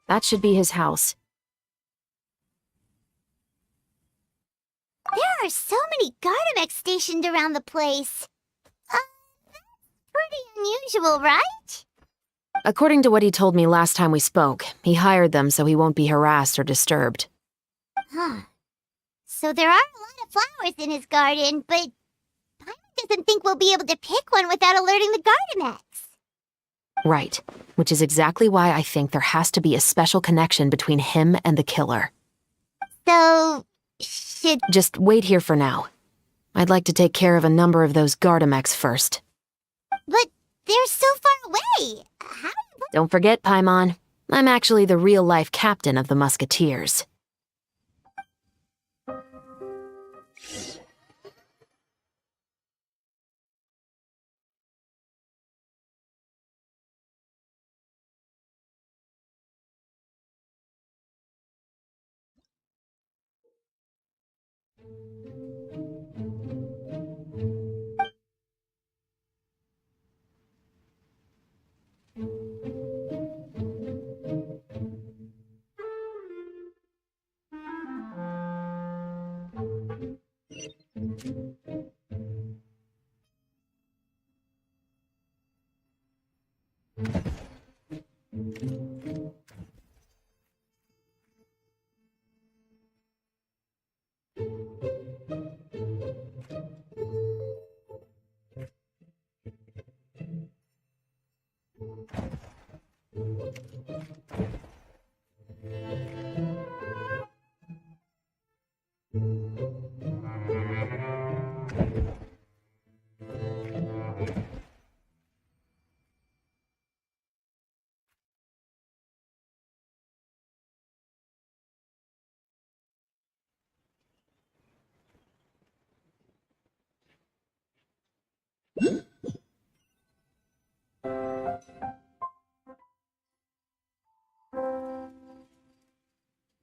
That should be his house. There are so many Gardemex stationed around the place. That's pretty unusual, right? According to what he told me last time we spoke, he hired them so he won't be harassed or disturbed. Huh. So there are a lot of flowers in his garden, but Paimon doesn't think we'll be able to pick one without alerting the Gardemex. Right, which is exactly why I think there has to be a special connection between him and the killer. So, should... Just wait here for now. I'd like to take care of a number of those Gardemex first. But they're so far away. How do you... Don't forget, Paimon. I'm actually the real-life captain of the Musketeers.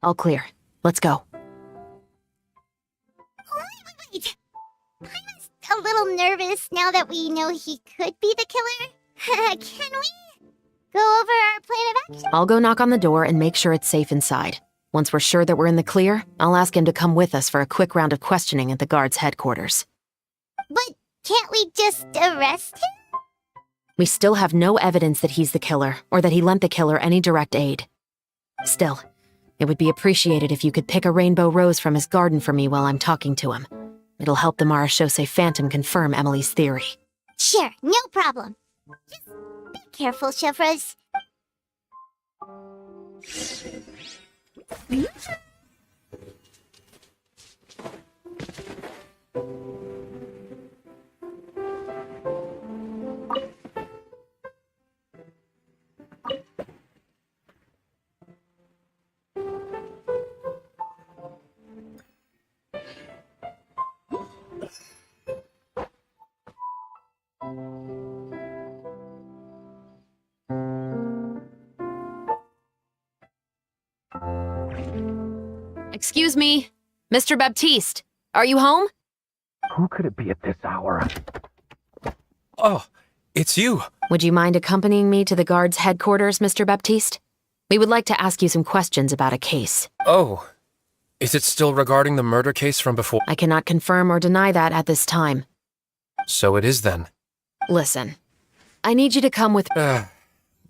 All clear. Let's go. Wait. Paimon's a little nervous now that we know he could be the killer. Can we go over our plan of action? I'll go knock on the door and make sure it's safe inside. Once we're sure that we're in the clear, I'll ask him to come with us for a quick round of questioning at the guard's headquarters. But can't we just arrest him? We still have no evidence that he's the killer, or that he lent the killer any direct aid. Still, it would be appreciated if you could pick a rainbow rose from his garden for me while I'm talking to him. It'll help the Marechaussee Phantom confirm Emily's theory. Sure, no problem. Just be careful, Chevreuse. Excuse me, Mr. Baptiste, are you home? Who could it be at this hour? Oh, it's you. Would you mind accompanying me to the guard's headquarters, Mr. Baptiste? We would like to ask you some questions about a case. Oh, is it still regarding the murder case from before? I cannot confirm or deny that at this time. So it is then. Listen, I need you to come with...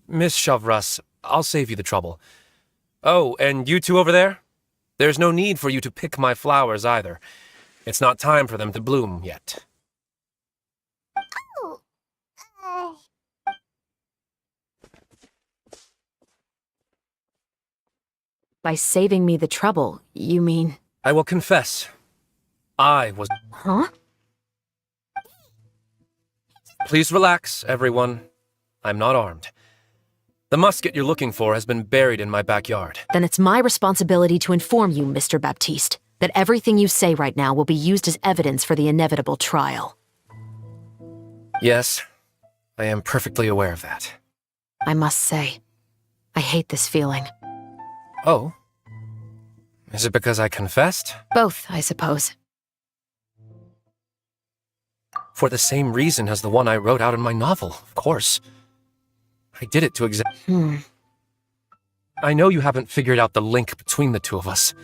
Miss Chevreuse, I'll save you the trouble. Oh, and you two over there? There's no need for you to pick my flowers either. It's not time for them to bloom yet. Oh, By saving me the trouble, you mean... I will confess. I was... Huh? Please relax, everyone. I'm not armed. The musket you're looking for has been buried in my backyard. Then it's my responsibility to inform you, Mr. Baptiste, that everything you say right now will be used as evidence for the inevitable trial. Yes, I am perfectly aware of that. I must say, I hate this feeling. Oh? Is it because I confessed? Both, I suppose. For the same reason as the one I wrote out in my novel, of course. I did it to I know you haven't figured out the link between the two of us.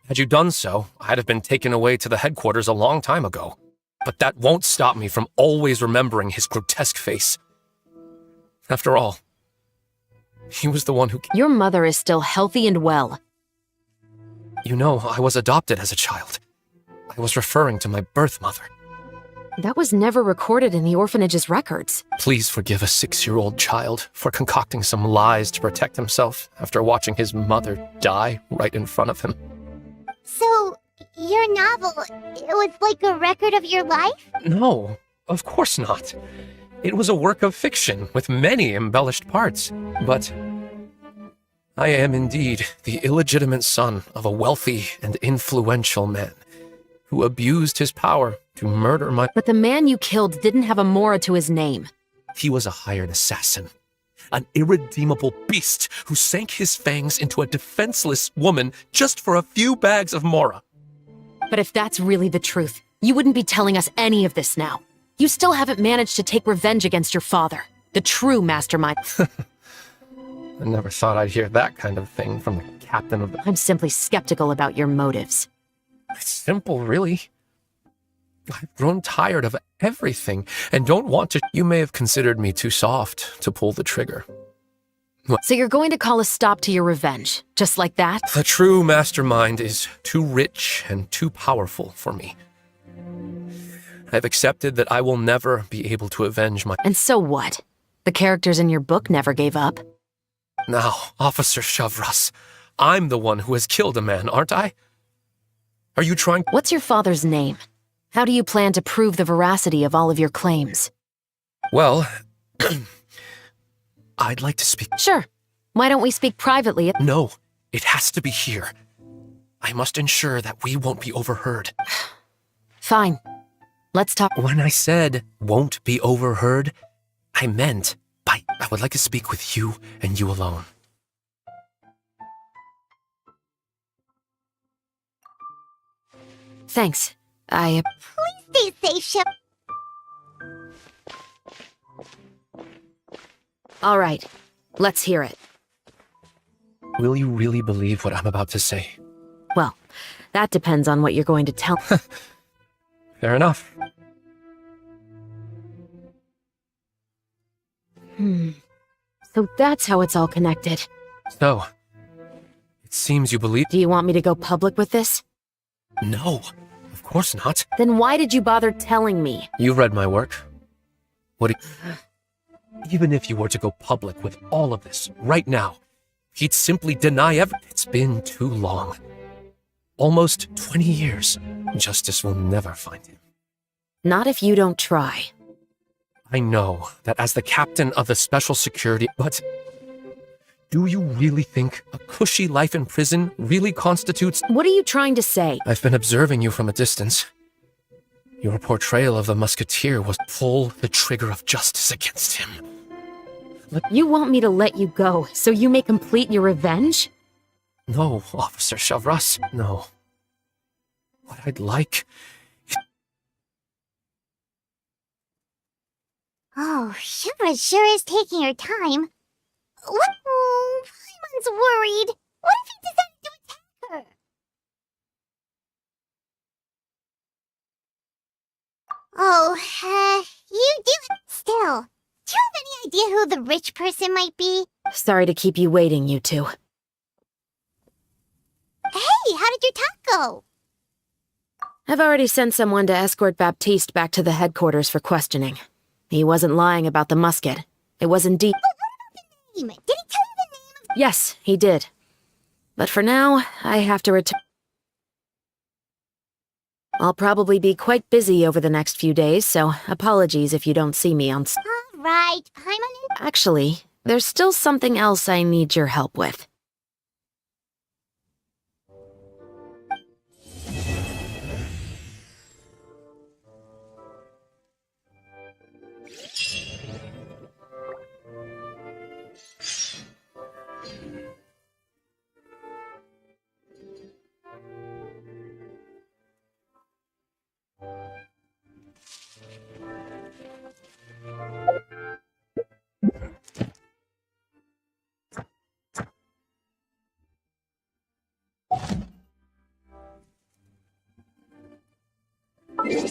Had you done so, I'd have been taken away to the headquarters a long time ago. But that won't stop me from always remembering his grotesque face. After all, he was the one who... Your mother is still healthy and well. You know, I was adopted as a child. I was referring to my birth mother. That was never recorded in the orphanage's records. Please forgive a 6-year-old child for concocting some lies to protect himself after watching his mother die right in front of him. So, your novel, it was like a record of your life? No, of course not. It was a work of fiction with many embellished parts. But I am indeed the illegitimate son of a wealthy and influential man who abused his power to murder my... But the man you killed didn't have a Mora to his name. He was a hired assassin. An irredeemable beast who sank his fangs into a defenseless woman just for a few bags of Mora. But if that's really the truth, you wouldn't be telling us any of this now. You still haven't managed to take revenge against your father, the true mastermind. I never thought I'd hear that kind of thing from the captain of the... I'm simply skeptical about your motives. It's simple, really. I've grown tired of everything and don't want to... You may have considered me too soft to pull the trigger. So you're going to call a stop to your revenge, just like that? The true mastermind is too rich and too powerful for me. I've accepted that I will never be able to avenge my... And so what? The characters in your book never gave up. Now, Officer Shavras, I'm the one who has killed a man, aren't I? Are you trying... What's your father's name? How do you plan to prove the veracity of all of your claims? Well, I'd like to speak... Sure. Why don't we speak privately? No, it has to be here. I must ensure that we won't be overheard. Fine. Let's talk. When I said won't be overheard, I meant I would like to speak with you and you alone. Thanks. Please stay safe, Shep. All right. Let's hear it. Will you really believe what I'm about to say? Well, that depends on what you're going to tell. Fair enough. So that's how it's all connected. So, it seems you believe... Do you want me to go public with this? No, of course not. Then why did you bother telling me? You read my work. What do you... Even if you were to go public with all of this right now, he'd simply deny everything. It's been too long. Almost 20 years. Justice will never find him. Not if you don't try. I know that as the captain of the Special Security, but do you really think a cushy life in prison really constitutes... What are you trying to say? I've been observing you from a distance. Your portrayal of the musketeer was pull the trigger of justice against him. You want me to let you go so you may complete your revenge? No, Officer Shavras, no. What I'd like... Oh, Shivra sure is taking her time. What? Oh, Paimon's worried. What if he decided to attack her? Oh, you do... Still, do you have any idea who the rich person might be? Sorry to keep you waiting, you two. Hey, how did your talk go? I've already sent someone to escort Baptiste back to the headquarters for questioning. He wasn't lying about the musket. It was indeed... But what about the name? Did he tell you the name of... Yes, he did. But for now, I have to return. I'll probably be quite busy over the next few days, so apologies if you don't see me on... All right, Paimon... Actually, there's still something else I need your help with.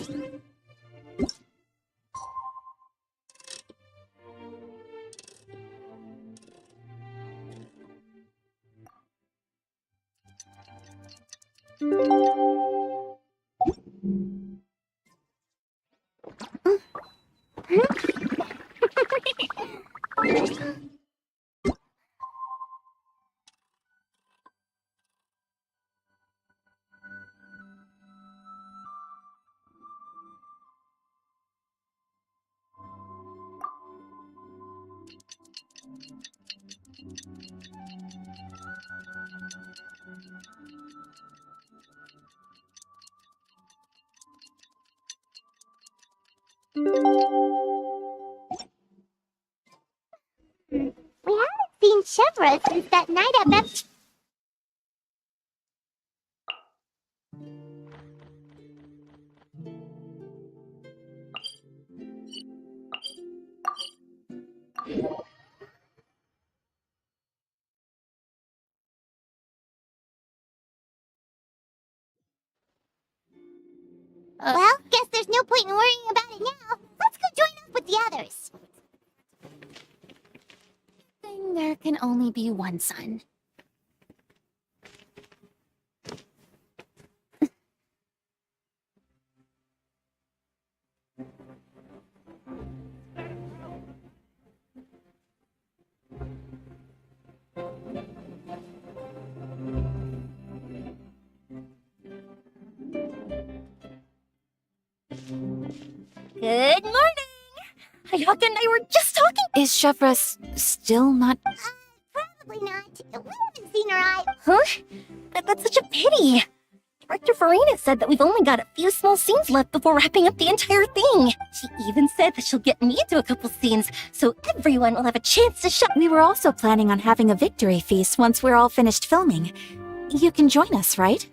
We haven't seen Chevra since that night at Beth. Well, guess there's no point in worrying about it now. Let's go join up with the others. There can only be one sun. Good morning! Hayaka and I were just talking. Is Chevra still not... Probably not. We haven't seen her eye. Huh? That's such a pity. Director Farina said that we've only got a few small scenes left before wrapping up the entire thing. She even said that she'll get me into a couple scenes, so everyone will have a chance to shine. We were also planning on having a victory feast once we're all finished filming. You can join us, right?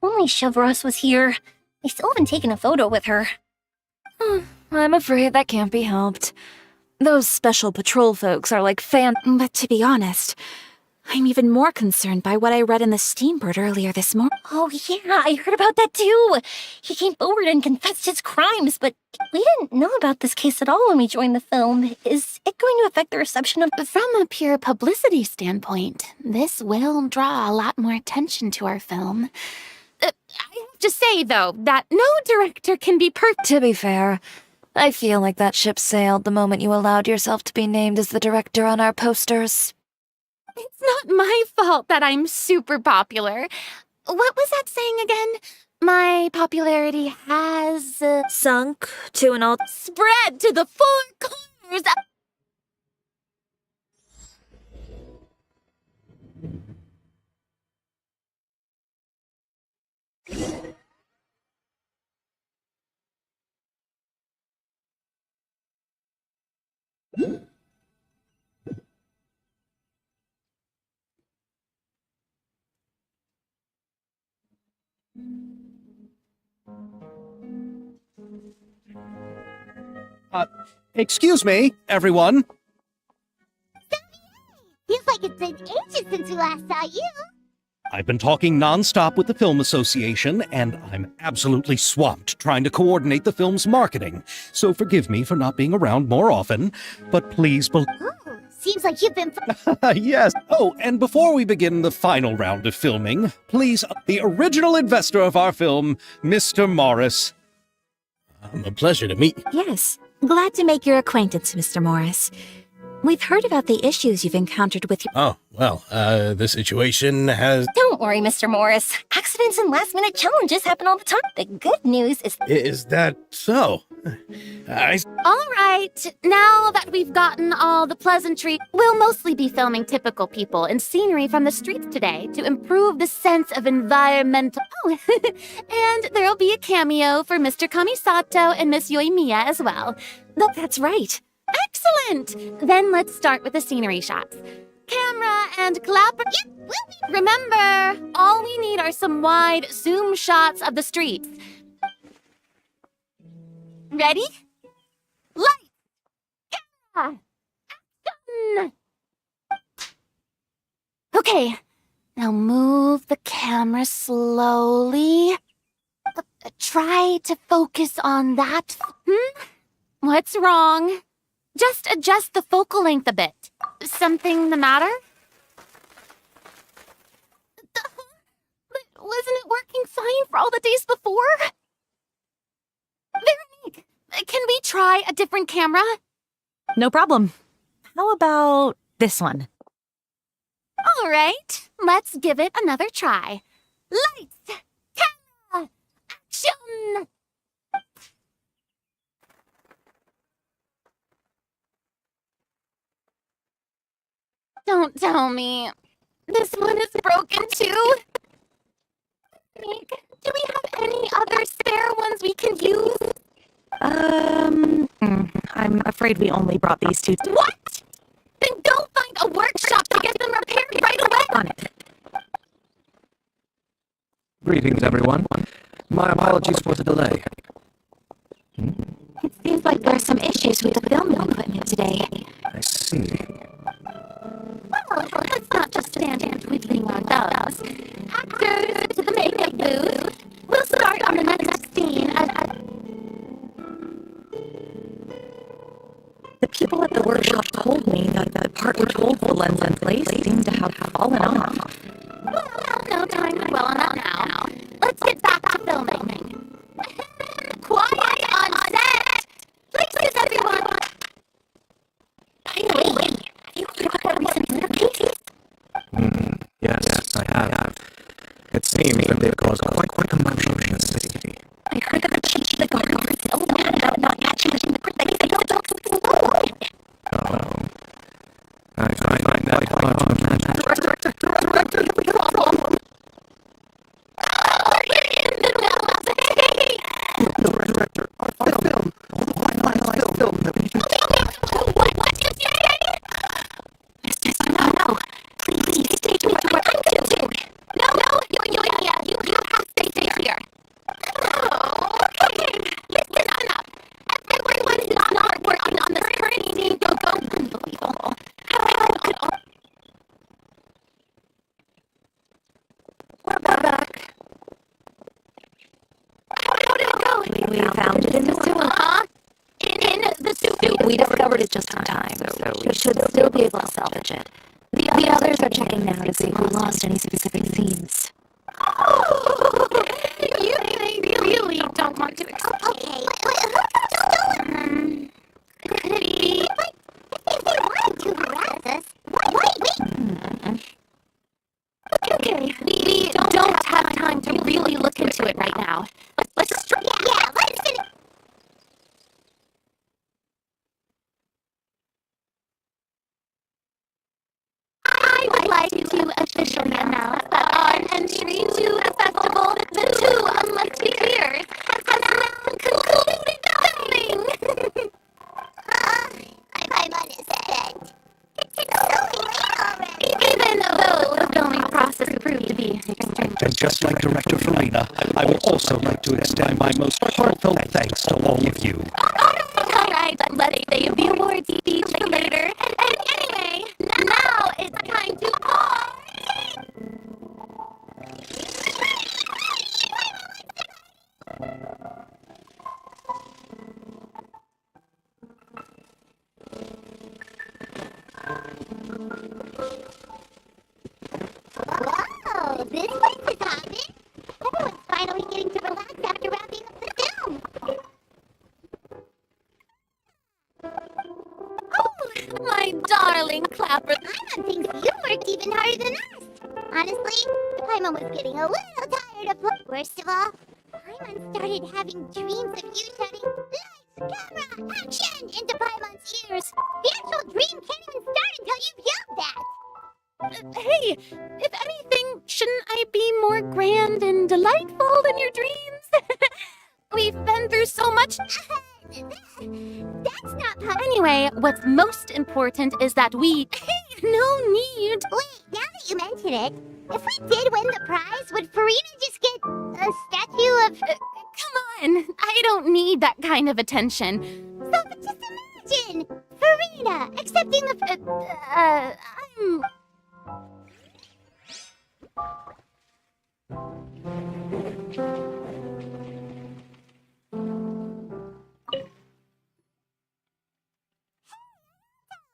Only Chevros was here. I still haven't taken a photo with her. I'm afraid that can't be helped. Those special patrol folks are like But to be honest, I'm even more concerned by what I read in the Steambird earlier this morning. Oh yeah, I heard about that too. He came forward and confessed his crimes, but we didn't know about this case at all when we joined the film. Is it going to affect the reception of... From a pure publicity standpoint, this will draw a lot more attention to our film. I have to say, though, that no director can be perfect. To be fair, I feel like that ship sailed the moment you allowed yourself to be named as the director on our posters. It's not my fault that I'm super popular. What was that saying again? My popularity has... Sunk to an old... spread to the four corners. Excuse me, everyone. Feels like it's been ages since we last saw you. I've been talking nonstop with the Film Association, and I'm absolutely swamped trying to coordinate the film's marketing. So forgive me for not being around more often, but please Oh, seems like you've been... yes. Oh, and before we begin the final round of filming, please, the original investor of our film, Mr. Morris. A pleasure to meet you. Yes, glad to make your acquaintance, Mr. Morris. We've heard about the issues you've encountered with your... Oh, well, the situation has... Don't worry, Mr. Morris. Access accidents and last-minute challenges happen all the time. The good news Is that so? All right, now that we've gotten all the pleasantry, we'll mostly be filming typical people and scenery from the streets today to improve the sense of environmental. Oh, and there'll be a cameo for Mr. Kamisato and Miss Yoimiya as well. No, that's right. Excellent! Then let's start with the scenery shots. Camera and clapper. Yep, Remember, all we need are some wide zoom shots of the streets. Ready? Light! Camera! Action! Okay, now move the camera slowly. Try to focus on that. What's wrong? Just adjust the focal length a bit. Something the matter? Wasn't it working fine for all the days before? Veronique, can we try a different camera? No problem. How about this one? All right, let's give it another try. Lights, camera, action! Don't tell me. This one is broken too. Nick, do we have any other spare ones we can use? I'm afraid we only brought these two. What? Then go find a workshop to get them repaired right away. On it. Greetings, everyone. My apologies for the delay. It seems like there's some issues with the filming equipment today. I see. Well, let's not just stand here twiddling our thumbs. Actors to the makeup booth. We'll start on the next scene. The people at the workshop told me that the part which holds the lens in place seemed to have fallen off. Well, no time to dwell on that now. Let's get back to filming. Quiet on set! Places, everyone! By the way, have you heard about that recent interface? Yes, I have. It seems that they've caused quite a commotion in the city. I heard that the chief of the guard was so mad about not catching the secret that he said the dog was alone. Oh. I find that hard to imagine. Director, we have a problem. We're in the middle of the day. Director, our film. Our film. What did you say? No. Please, take me to where I'm going. No, you have to stay here. Oh, okay. Listen up. Everyone is not working on this current scene. Go. Unbelievable. We're back. How did it go? We found it in the sewer. In the sewer. We discovered it just in time, so we should still be able to salvage it. The others are checking now to see who lost any specific scenes. You really don't want to explain. okay. Could it be? If they wanted to harass us, why wait? Okay, we don't have time to really look into it right now. Let's just try. Yeah, let's finish. I would like to officially announce that on entry to the festival, the two unlucky beers has now concluded filming. I'm unupset. It's so late already. Even though the filming process proved to be And just like Director Farina, I would also like to extend my most heartfelt thanks to all of you. all right, let's save the award speech for later. And anyway, now it's time to pause. Whoa, this place is hopping. Everyone's finally getting to relax after wrapping up the film. Oh, my darling Clapper. I'm on things you worked even harder than us. Honestly, Paimon was getting a little tired Worst of all, Paimon started having dreams of you shouting, "Lights, camera, action!" into Paimon's ears. The actual dream can't even start until you've yelled that. Hey, if anything, shouldn't I be more grand and delightful than your dreams? We've been through so much. That's not Anyway, what's most important is that we... Hey, no need. Wait, now that you mention it, if we did win the prize, would Farina just get a statue of... Come on, I don't need that kind of attention. So, but just imagine! Farina accepting the... I'm...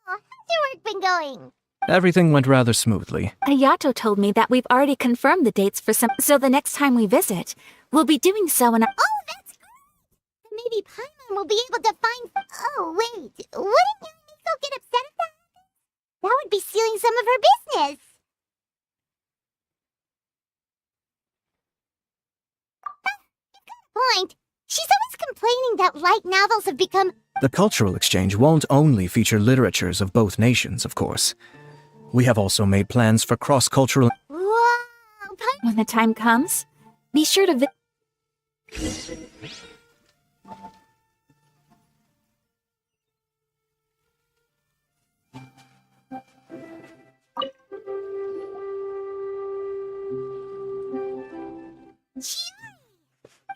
How's your work been going? Everything went rather smoothly. Ayato told me that we've already confirmed the dates for some, so the next time we visit, we'll be doing so in a... Oh, that's great! Maybe Paimon will be able to find... Oh, wait. Wouldn't Yumiko get upset if that happened? That would be stealing some of her business. You've got a point. She's always complaining that light novels have become... The cultural exchange won't only feature literatures of both nations, of course. We have also made plans for cross-cultural... Whoa! When the time comes, be sure to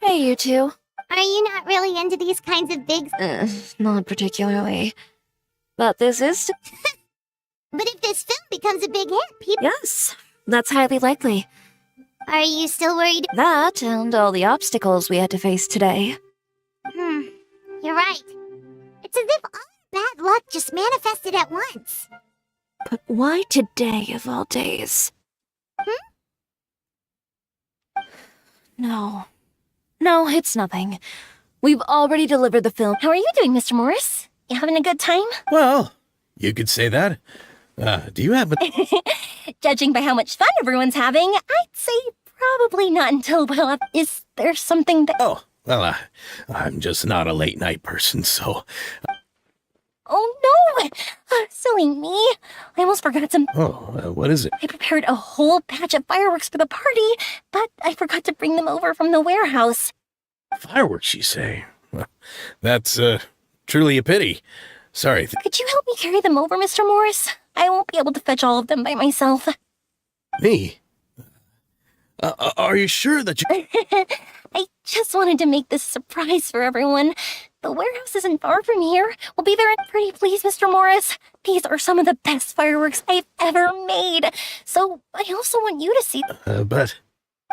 Hey, you two. Are you not really into these kinds of big... Not particularly. But this is... But if this film becomes a big hit, people... Yes, that's highly likely. Are you still worried? That and all the obstacles we had to face today. You're right. It's as if all bad luck just manifested at once. But why today of all days? No. No, it's nothing. We've already delivered the film. How are you doing, Mr. Morris? You having a good time? Well, you could say that. Do you happen... Judging by how much fun everyone's having, I'd say probably not until, well, is there something that... Oh, well, I'm just not a late-night person, so... Oh, no! Silly me. I almost forgot some... Oh, what is it? I prepared a whole batch of fireworks for the party, but I forgot to bring them over from the warehouse. Fireworks, you say? Well, that's, truly a pity. Sorry. Could you help me carry them over, Mr. Morris? I won't be able to fetch all of them by myself. Me? Are you sure that you... I just wanted to make this a surprise for everyone. The warehouse isn't far from here. We'll be there at... Pretty please, Mr. Morris. These are some of the best fireworks I've ever made. So I also want you to see... but...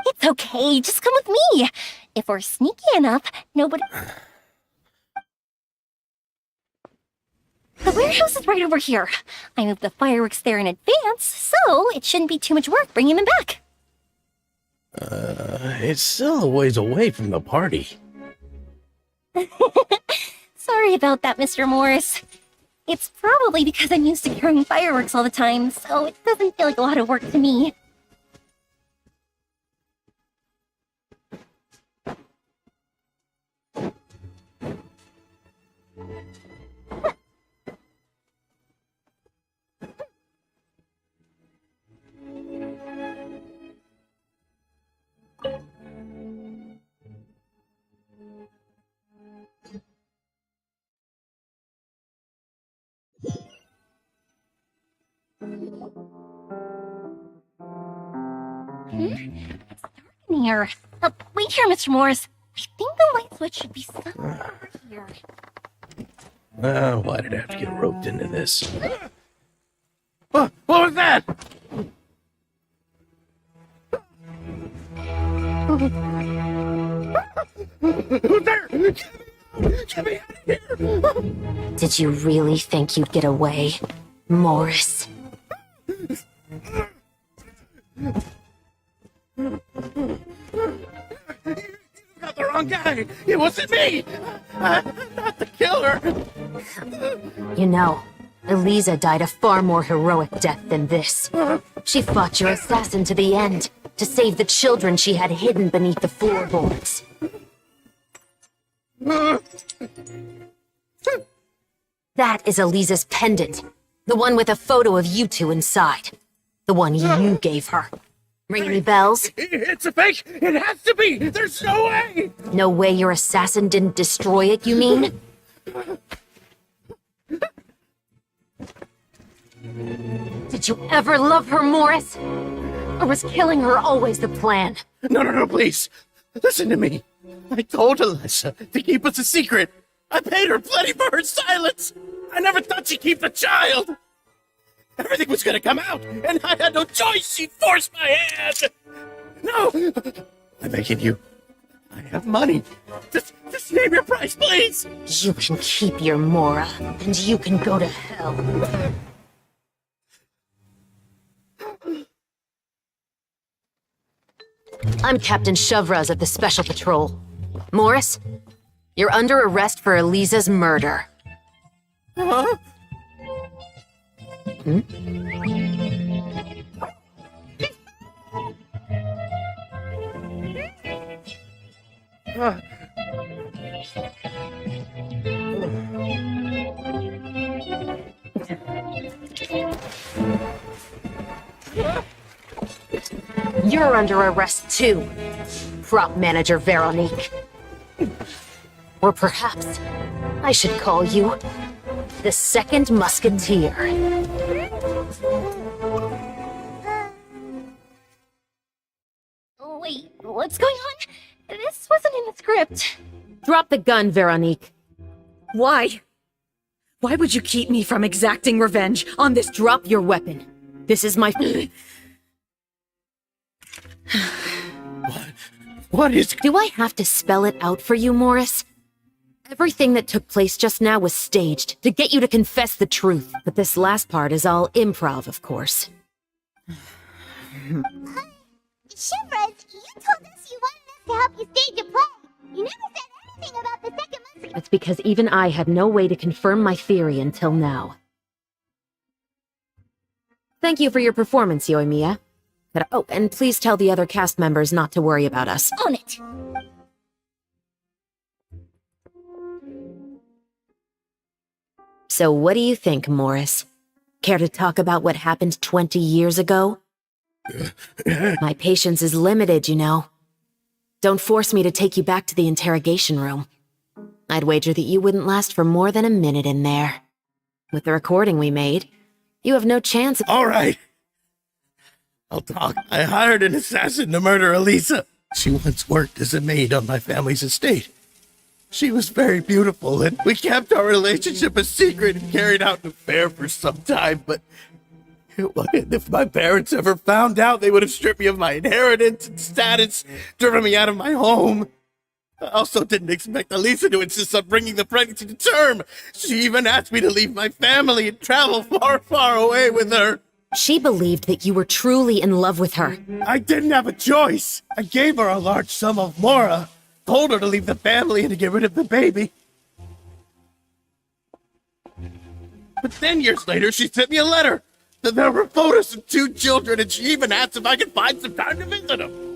It's okay. Just come with me. If we're sneaky enough, nobody... The warehouse is right over here. I moved the fireworks there in advance, so it shouldn't be too much work bringing them back. It's still a ways away from the party. Sorry about that, Mr. Morris. It's probably because I'm used to carrying fireworks all the time, so it doesn't feel like a lot of work to me. It's dark in here. Wait here, Mr. Morris. I think the light switch should be somewhere over here. Why did I have to get roped into this? What was that? Who's there? Get me out of here! Did you really think you'd get away, Morris? You got the wrong guy! It wasn't me! I'm not the killer! You know, Eliza died a far more heroic death than this. She fought your assassin to the end, to save the children she had hidden beneath the floorboards. That is Elisa's pendant. The one with a photo of you two inside. The one you gave her. Ring any bells? It's a fake! It has to be! There's no way! No way your assassin didn't destroy it, you mean? Did you ever love her, Morris? Or was killing her always the plan? No, please. Listen to me. I told Alyssa to keep us a secret. I paid her plenty for her silence. I never thought she'd keep the child. Everything was gonna come out, and I had no choice. She forced my hand. No! I'm begging you. I have money. Just name your price, please. You can keep your Mora, and you can go to hell. I'm Captain Shovraz of the Special Patrol. Morris, you're under arrest for Elisa's murder. Huh? You're under arrest too, prop manager Veronique. Or perhaps I should call you the Second Musketeer. Wait, what's going on? This wasn't in the script. Drop the gun, Veronique. Why? Why would you keep me from exacting revenge on this? Drop your weapon. This is my... What is... Do I have to spell it out for you, Morris? Everything that took place just now was staged to get you to confess the truth. But this last part is all improv, of course. Shivers, you told us you wanted us to help you stage a play. You never said anything about the second musketeer. That's because even I had no way to confirm my theory until now. Thank you for your performance, Yoimiya. Oh, and please tell the other cast members not to worry about us. On it! So what do you think, Morris? Care to talk about what happened 20 years ago? My patience is limited, you know. Don't force me to take you back to the interrogation room. I'd wager that you wouldn't last for more than a minute in there. With the recording we made, you have no chance. All right. I'll talk. I hired an assassin to murder Elisa. She once worked as a maid on my family's estate. She was very beautiful, and we kept our relationship a secret and carried out an affair for some time, but if my parents ever found out, they would have stripped me of my inheritance and status, driven me out of my home. I also didn't expect Elisa to insist on bringing the pregnancy to term. She even asked me to leave my family and travel far, far away with her. She believed that you were truly in love with her. I didn't have a choice. I gave her a large sum of mora, told her to leave the family and to get rid of the baby. But then years later, she sent me a letter. There were photos of 2 children, and she even asked if I could find some time to visit them.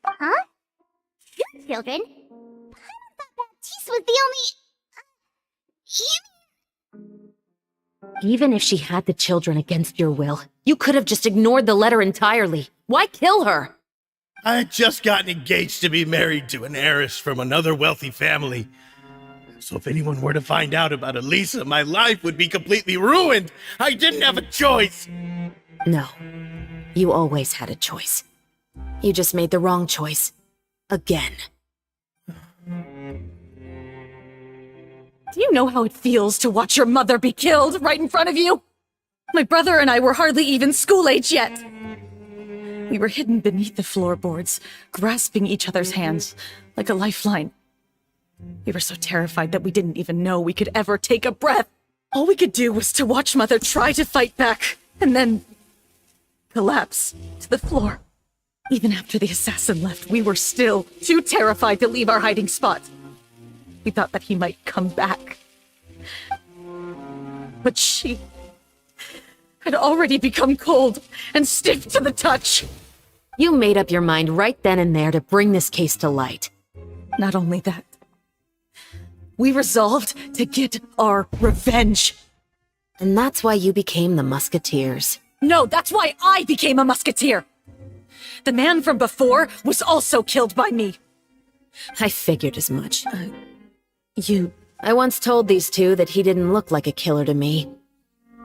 Huh? You children? I thought Baptiste was the only... Even if she had the children against your will, you could have just ignored the letter entirely. Why kill her? I had just gotten engaged to be married to an heiress from another wealthy family. So if anyone were to find out about Elisa, my life would be completely ruined. I didn't have a choice. No. You always had a choice. You just made the wrong choice. Again. Do you know how it feels to watch your mother be killed right in front of you? My brother and I were hardly even school age yet. We were hidden beneath the floorboards, grasping each other's hands like a lifeline. We were so terrified that we didn't even know we could ever take a breath. All we could do was to watch Mother try to fight back, and then collapse to the floor. Even after the assassin left, we were still too terrified to leave our hiding spot. We thought that he might come back. But she had already become cold and stiff to the touch. You made up your mind right then and there to bring this case to light. Not only that, we resolved to get our revenge. And that's why you became the Musketeers. No, that's why I became a musketeer. The man from before was also killed by me. I figured as much. I once told these two that he didn't look like a killer to me.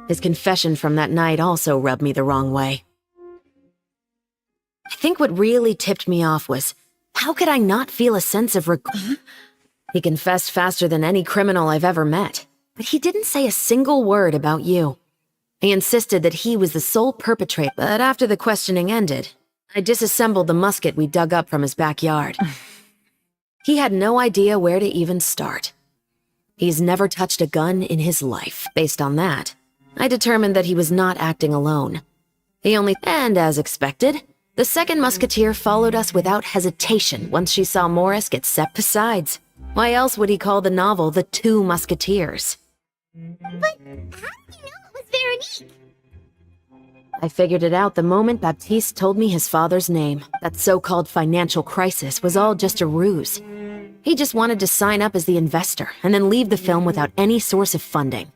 His confession from that night also rubbed me the wrong way. I think what really tipped me off was, how could I not feel a sense of regret? He confessed faster than any criminal I've ever met, but he didn't say a single word about you. He insisted that he was the sole perpetrator, but after the questioning ended, I disassembled the musket we dug up from his backyard. He had no idea where to even start. He's never touched a gun in his life. Based on that, I determined that he was not acting alone. And as expected, the second musketeer followed us without hesitation once she saw Morris get set. Besides, why else would he call the novel The Two Musketeers? But how did you know it was Veronique? I figured it out the moment Baptiste told me his father's name. That so-called financial crisis was all just a ruse. He just wanted to sign up as the investor and then leave the film without any source of funding.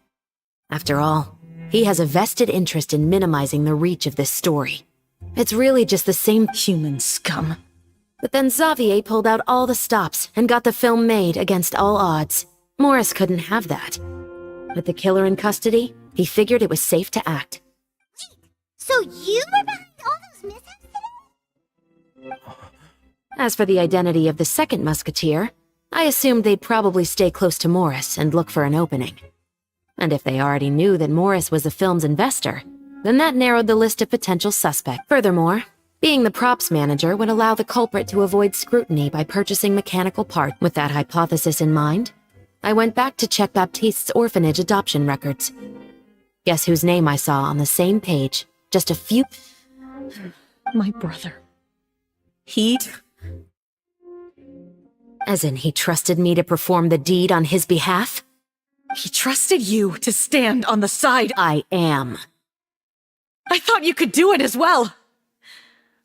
After all, he has a vested interest in minimizing the reach of this story. It's really just the same Human scum. But then Xavier pulled out all the stops and got the film made against all odds. Morris couldn't have that. With the killer in custody, he figured it was safe to act. So you were behind all those mishaps today? As for the identity of the second musketeer, I assumed they'd probably stay close to Morris and look for an opening. And if they already knew that Morris was the film's investor, then that narrowed the list of potential suspects. Furthermore, being the props manager would allow the culprit to avoid scrutiny by purchasing mechanical parts. With that hypothesis in mind, I went back to check Baptiste's orphanage adoption records. Guess whose name I saw on the same page, just a few... My brother. As in, he trusted me to perform the deed on his behalf? He trusted you to stand on the side. I am. I thought you could do it as well.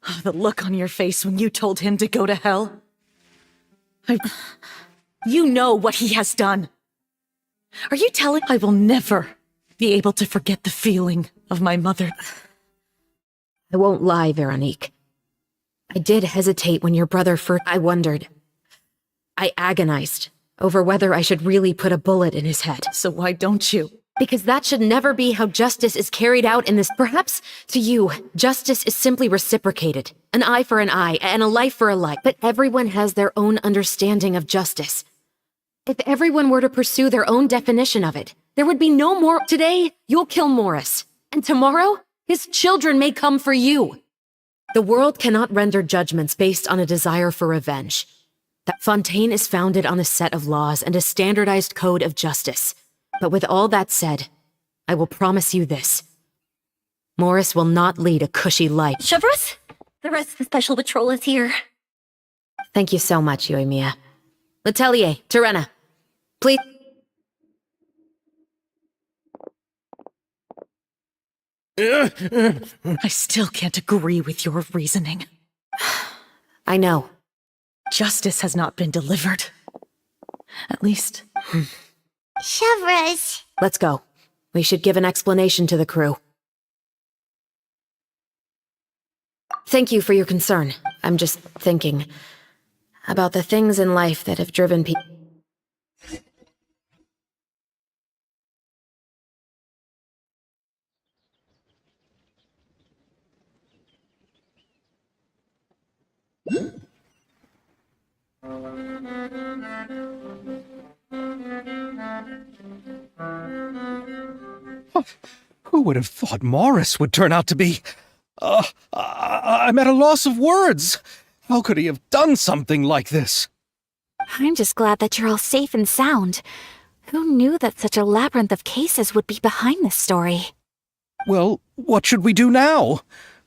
Oh, the look on your face when you told him to go to hell. You know what he has done. Are you telling I will never be able to forget the feeling of my mother? I won't lie, Veronique. I did hesitate when your brother first... I wondered. I agonized over whether I should really put a bullet in his head. So why don't you? Because that should never be how justice is carried out in this. Perhaps, to you, justice is simply reciprocated. An eye for an eye, and a life for a life. But everyone has their own understanding of justice. If everyone were to pursue their own definition of it, there would be no more. Today, you'll kill Morris. And tomorrow, his children may come for you. The world cannot render judgments based on a desire for revenge. That Fontaine is founded on a set of laws and a standardized code of justice. But with all that said, I will promise you this. Morris will not lead a cushy life. Chevros, the rest of the special patrol is here. Thank you so much, Yoimiya. Letelier, Terena, please. I still can't agree with your reasoning. I know. Justice has not been delivered. At least... Chevros. Let's go. We should give an explanation to the crew. Thank you for your concern. I'm just thinking about the things in life that have driven people. Who would have thought Morris would turn out to be... I'm at a loss of words. How could he have done something like this? I'm just glad that you're all safe and sound. Who knew that such a labyrinth of cases would be behind this story? Well, what should we do now?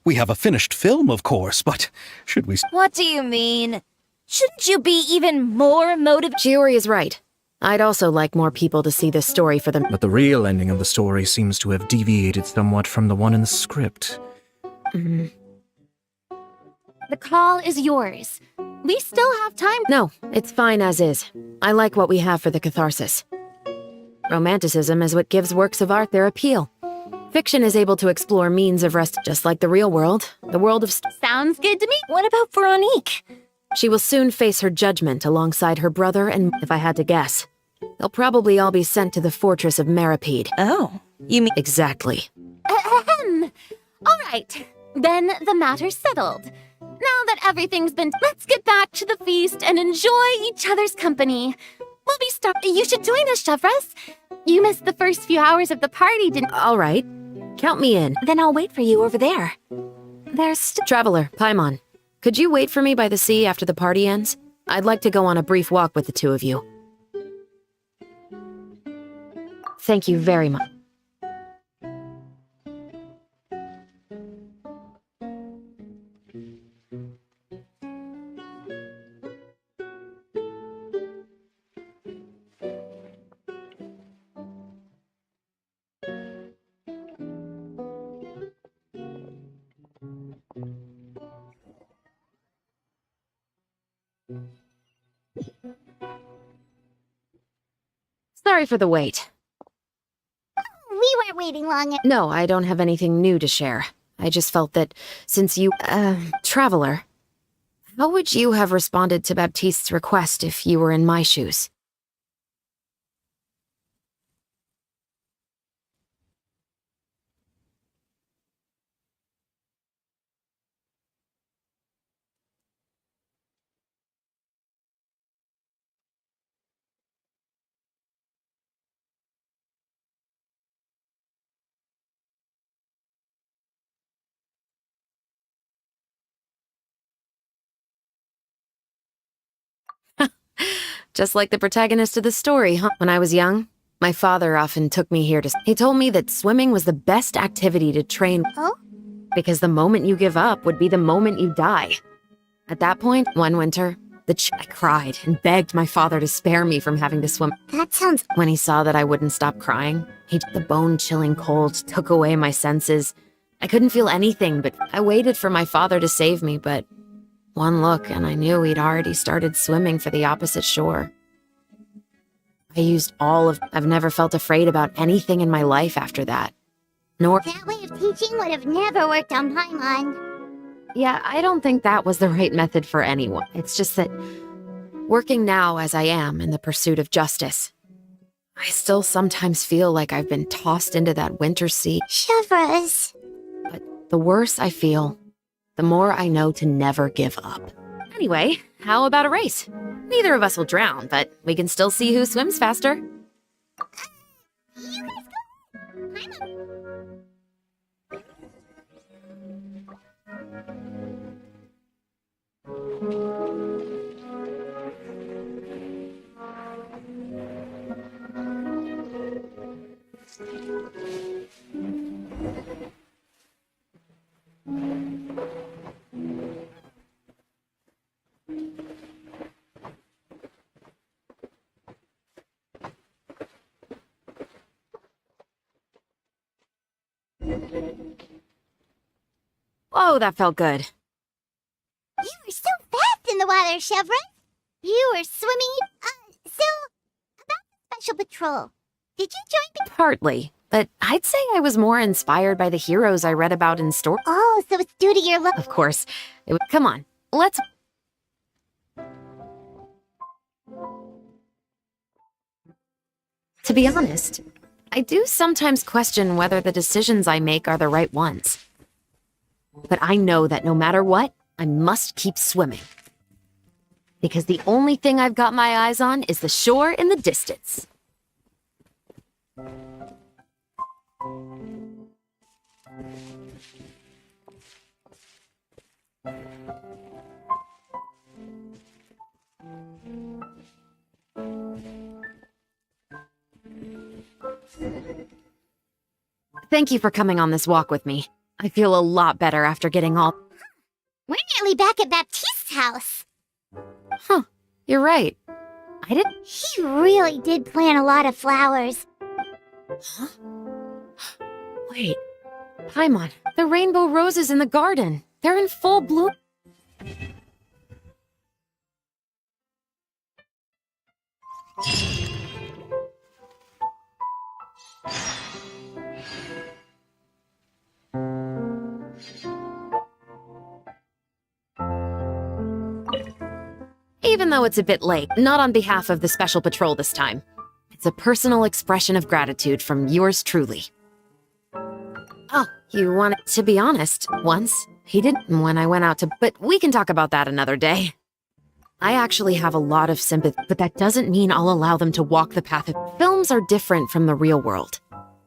We have a finished film, of course, but should we... What do you mean? Shouldn't you be even more motivated? Chiori is right. I'd also like more people to see this story for them. But the real ending of the story seems to have deviated somewhat from the one in the script. The call is yours. We still have time. No, it's fine as is. I like what we have for the catharsis. Romanticism is what gives works of art their appeal. Fiction is able to explore means of rest, just like the real world. The world of... Sounds good to me. What about Veronique? She will soon face her judgment alongside her brother and, if I had to guess, they'll probably all be sent to the fortress of Meripede. Oh, you mean... Exactly. Ahem. All right, then the matter's settled. Now that everything's been... Let's get back to the feast and enjoy each other's company. We'll be You should join us, Chevros. You missed the first few hours of the party, didn't... All right. Count me in. Then I'll wait for you over there. Traveler, Paimon, could you wait for me by the sea after the party ends? I'd like to go on a brief walk with the two of you. Thank you very much. Sorry for the wait. We weren't waiting long. No, I don't have anything new to share. I just felt that since you, traveler, how would you have responded to Baptiste's request if you were in my shoes? Just like the protagonist of the story, huh? When I was young, my father often took me here to... He told me that swimming was the best activity to train... Oh? Because the moment you give up would be the moment you die. At that point, one winter, I cried and begged my father to spare me from having to swim. That sounds... When he saw that I wouldn't stop crying, the bone-chilling cold took away my senses. I couldn't feel anything, but I waited for my father to save me, but... One look, and I knew he'd already started swimming for the opposite shore. I used I've never felt afraid about anything in my life after that. Nor... That way of teaching would have never worked on Paimon. Yeah, I don't think that was the right method for anyone. It's just that, working now as I am in the pursuit of justice, I still sometimes feel like I've been tossed into that winter sea. Chevres. But the worse I feel, the more I know to never give up. Anyway, how about a race? Neither of us will drown, but we can still see who swims faster. You guys go. Paimon. Oh, that felt good. You were so fast in the water, Chevron. You were swimming. So, about the special patrol. Did you join me? Partly, but I'd say I was more inspired by the heroes I read about in stories. Oh, so it's due to your love. Of course. Come on, let's... To be honest, I do sometimes question whether the decisions I make are the right ones. But I know that no matter what, I must keep swimming. Because the only thing I've got my eyes on is the shore in the distance. Thank you for coming on this walk with me. I feel a lot better after getting all... We're nearly back at Baptiste's house. Huh, you're right. I didn't... He really did plant a lot of flowers. Huh? Wait, Paimon, the rainbow roses in the garden. They're in full bloom. Even though it's a bit late, not on behalf of the Special Patrol this time. It's a personal expression of gratitude from yours truly. Oh, you want it to be honest, once, he didn't when I went out to... But we can talk about that another day. I actually have a lot of sympathy, but that doesn't mean I'll allow them to walk the path of... Films are different from the real world.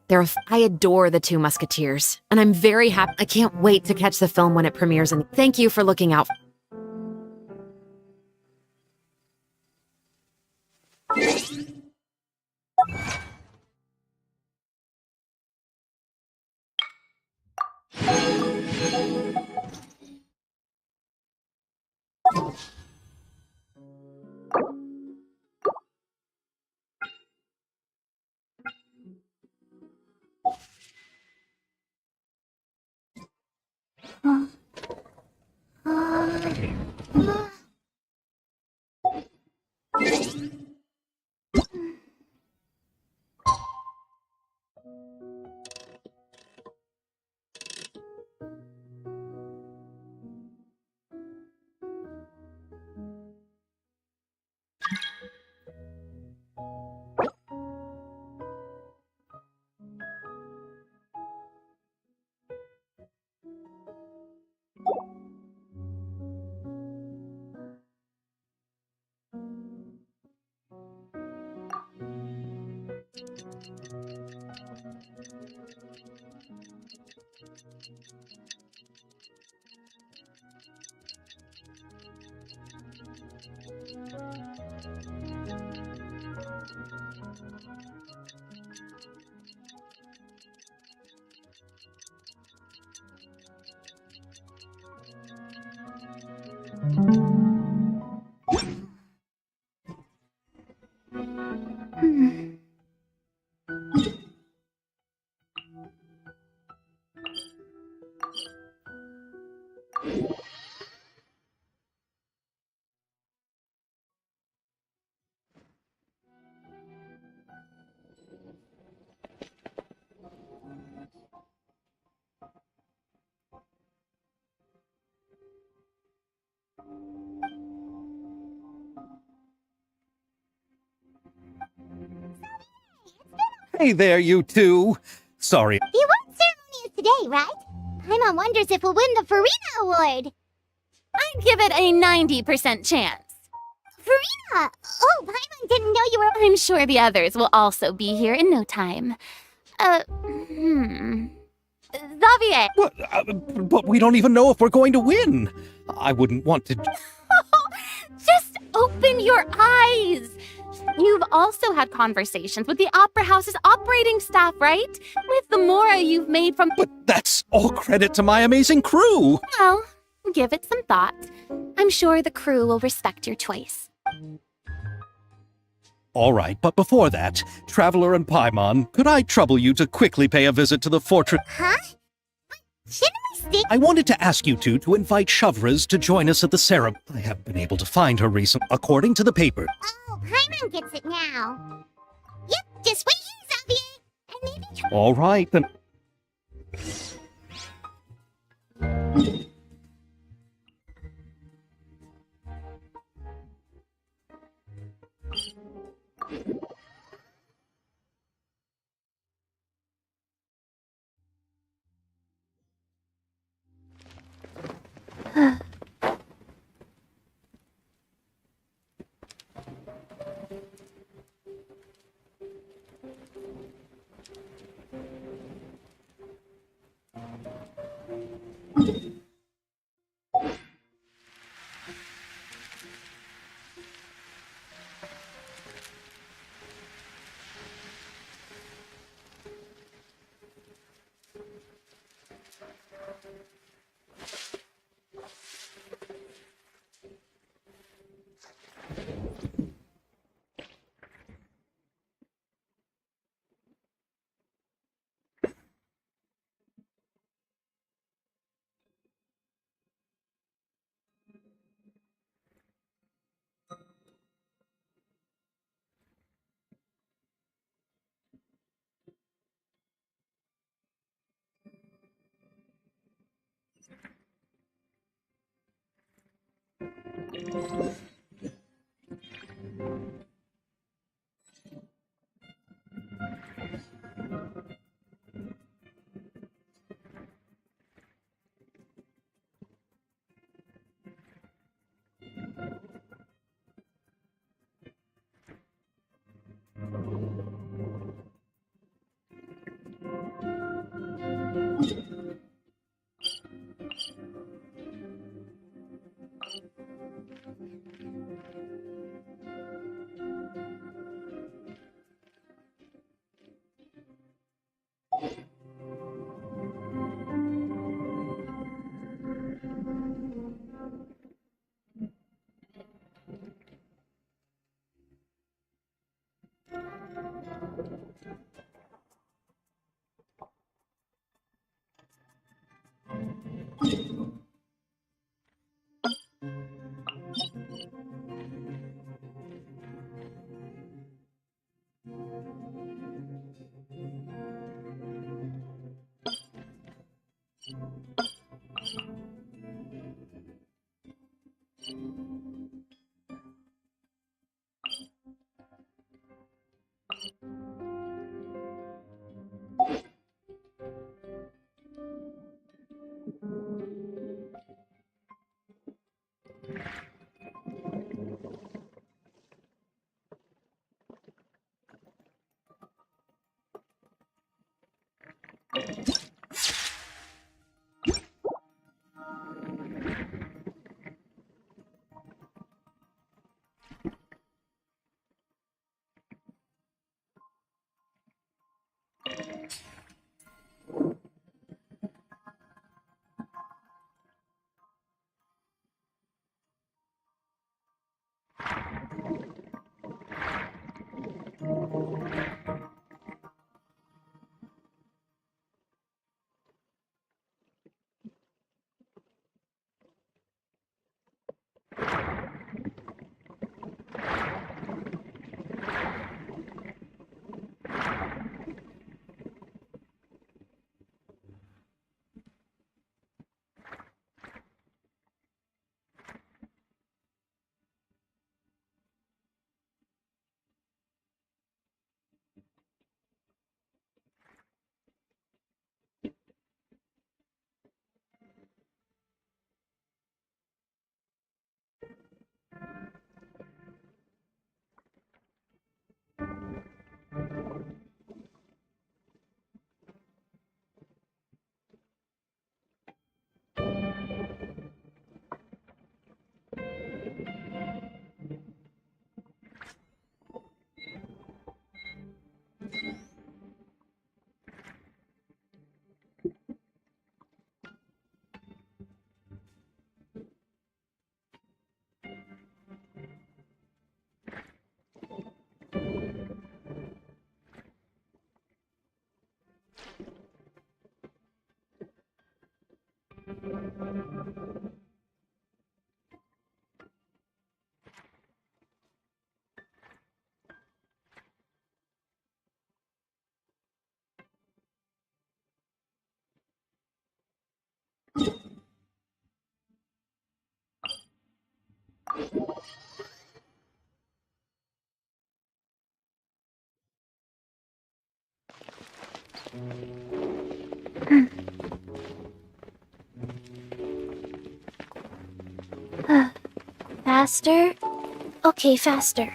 I adore The Two Musketeers, and I'm very happy... I can't wait to catch the film when it premieres, and thank you for looking out. Hey there, you two. Sorry. You weren't ceremonious today, right? Paimon wonders if we'll win the Farina Award. I'd give it a 90% chance. Farina! Oh, Paimon didn't know you were... I'm sure the others will also be here in no time. Xavier! What? But we don't even know if we're going to win. I wouldn't want to... Just open your eyes! You've also had conversations with the Opera House's operating staff, right? With the Mora you've made from... But that's all credit to my amazing crew. Well, give it some thought. I'm sure the crew will respect your choice. All right, but before that, Traveler and Paimon, could I trouble you to quickly pay a visit to the fortress? Huh? Shouldn't we stay... I wanted to ask you two to invite Shavraz to join us at the ceremony. I haven't been able to find her recently, according to the paper. Oh, Paimon gets it now. Yep, just wait here, Xavier. And maybe... All right, then. Faster? Okay, faster.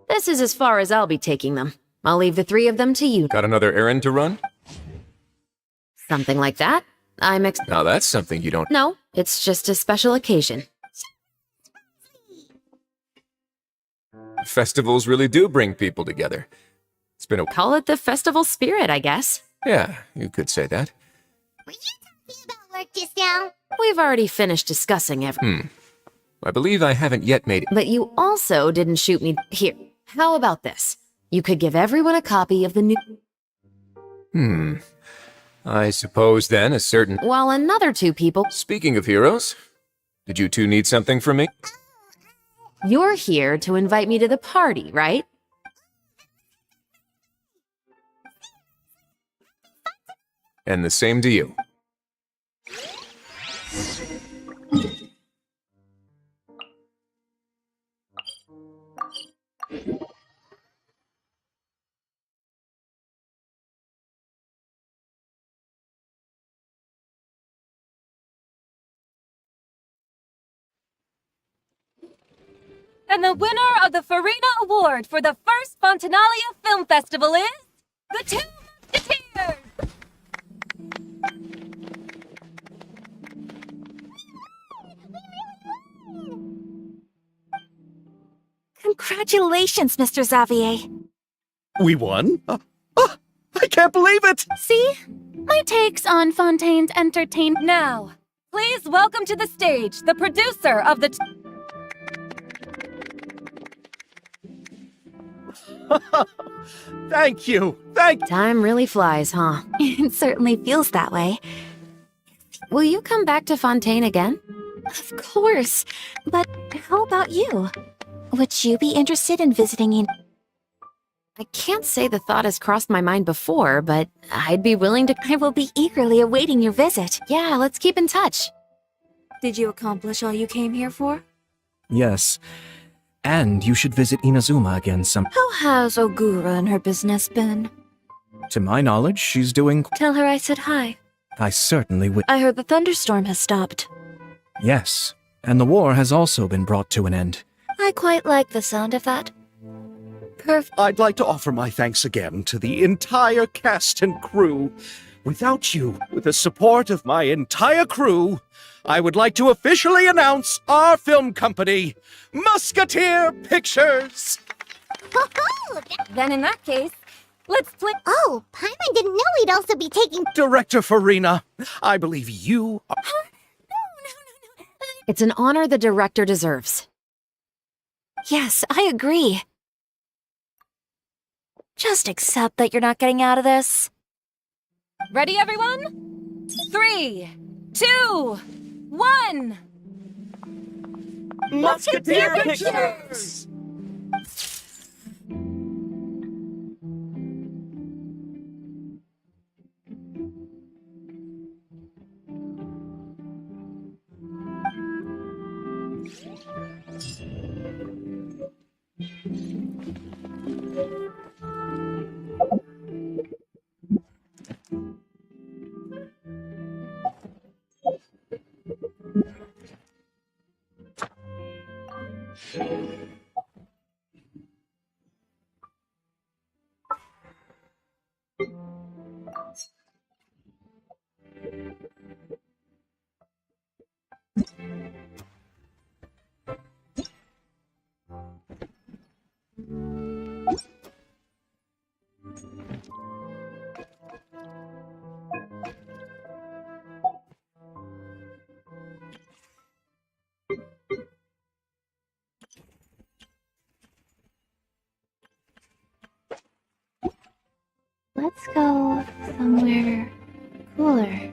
This is as far as I'll be taking them. I'll leave the three of them to you. Got another errand to run? Something like that. Now that's something you don't... No, it's just a special occasion. Festivals really do bring people together. It's been a... Call it the festival spirit, I guess. Yeah, you could say that. Were you talking about work just now? We've already finished discussing everything. I believe I haven't yet made it. But you also didn't shoot me. Here, how about this? You could give everyone a copy of the new... I suppose then a certain... While another two people... Speaking of heroes, did you two need something from me? You're here to invite me to the party, right? And the same to you. And the winner of the Farina Award for the first Fontanalia Film Festival is... The Two Musketeers! Congratulations, Mr. Xavier. We won? I can't believe it! See? My takes on Fontaine's entertainment. Now, please welcome to the stage the producer of the... Thank you! Time really flies, huh? It certainly feels that way. Will you come back to Fontaine again? Of course. But how about you? Would you be interested in visiting in... I can't say the thought has crossed my mind before, but I'd be willing to... I will be eagerly awaiting your visit. Yeah, let's keep in touch. Did you accomplish all you came here for? Yes. And you should visit Inazuma again some... How has Ogura and her business been? To my knowledge, she's doing... Tell her I said hi. I certainly would... I heard the thunderstorm has stopped. Yes. And the war has also been brought to an end. I quite like the sound of that. I'd like to offer my thanks again to the entire cast and crew Without you, with the support of my entire crew, I would like to officially announce our film company, Musketeer Pictures! Ho-ho! Then in that case, let's play. Oh, Paimon didn't know we'd also be taking. Director Farina, I believe you are... It's an honor the director deserves. Yes, I agree. Just accept that you're not getting out of this. Ready, everyone? 3, 2, 1. Musketeer Pictures! Let's go somewhere cooler.